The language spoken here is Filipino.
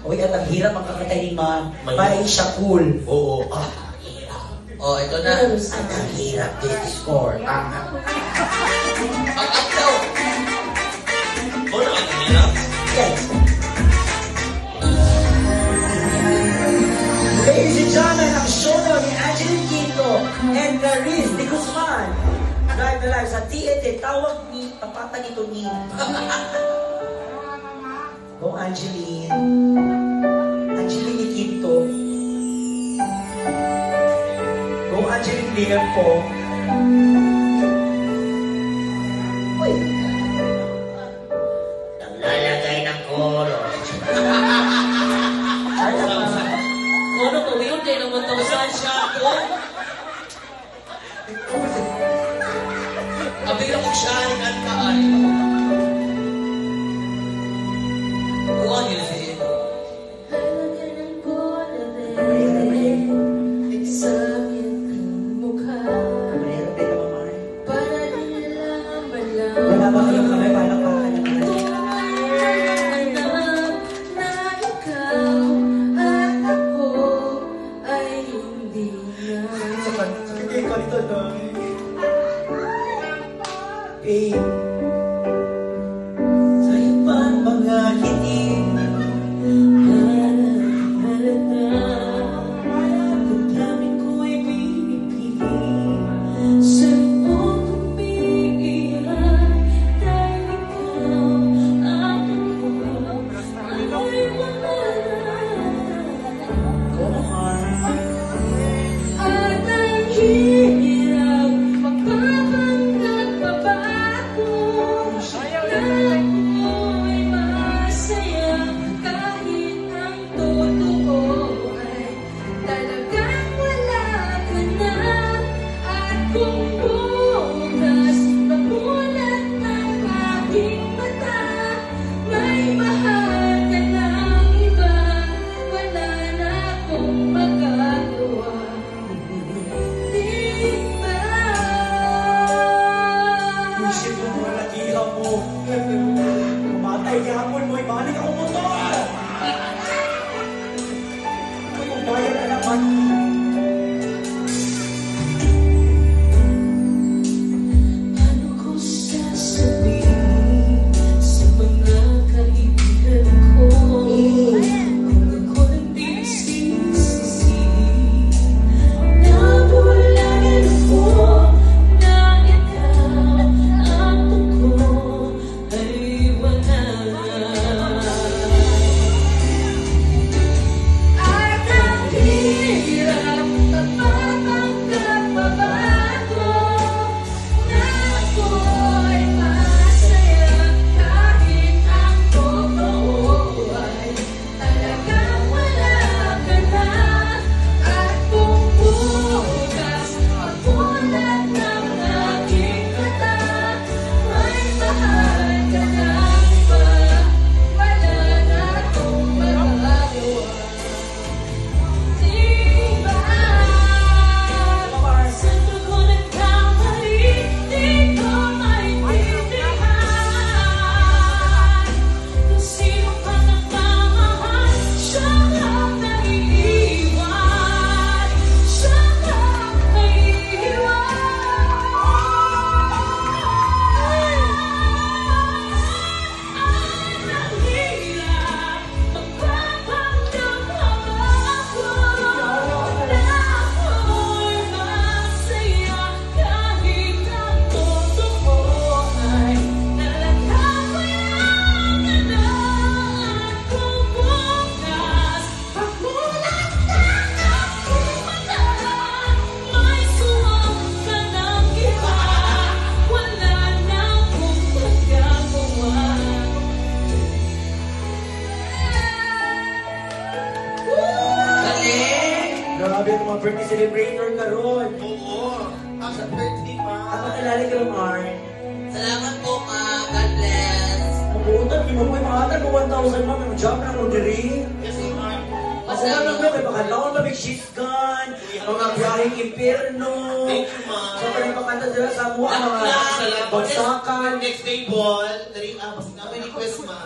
Uy, at ang hirap ang kakatay ni May Shakul. Oo. Oh, ito na. At ang hirap this score. Ang daw. Oo, nakakahirap. Yes. Ladies and gentlemen, ang show na ni Angeline Quinto and Clarice de Guzman. Live na live sa TNT. Tawag ni, tapatan ito ni. Go, Angeline. Angeline ni Quinto. Go, Angeline Liam po. Uy. Naglalagay ng koro. Ano ko, yun din ang 1,000 siya ako. Abira ko siya ni kantaan. Buwan yun siya. Wala ba kayong kamay? Palakpakan naman. Sakit ka nito na. Sa'yo pa ang mga ngiti. Damdamin ko'y pinipili. Sa'yo tumiiyak. Dahil ikaw ang ako ay wala. At ang hirap magpapanggap pa ba ako na ako'y masaya kahit ang totoo ay talagang wala ka na. At kung bukas mamulat ng aking mata, may mahal ka ng iba, wala na akong magagawa. Isip mo mo, nakiha mo. Kumatay yapon mo, ibalik ako motor! Kung bayan na naman. Paano ko sasabihin sa mga kaibigan ko kung ako hindi sisisi? Nabulagan ako na ikaw ang tungko ay wala. At ang hirap magpapanggap pa ba ako na ako'y masaya kahit ang totoo ay talagang wala ka na. At kung bukas mamulat ng aking mata, may mahal ka ng iba, wala na akong magagawa. Diba? Sa dugo nagkamali, di ko maintindihan kung sino pa nagmamahal, siya ang naiiwan, siya ang naiiwan. Ang hirap magpapanggap ako na ako'y masaya kahit ang totoo ay talagang wala ka na. At kung bukas pagmulat ng aking mata, may suwang ka ng iba, wala na akong magagawa. Galing! Grabe ang mga birthday celebrator karon. Oo. Sa birthday pa. Ako talali ka ng Mark. Salamat po, ma. God bless. Mabutan, di mo mo imahatan mo 1,000 mo. May job na mo diri. Kasi Mark. Masaya lang mo. May bakalaon na may shifgan. Mga biyaheng impyerno. Thank you, Ma. Sa panipakanta sila sa mga Salamat. bagsakan. Next day, ball. Dari, basta na may request, Ma.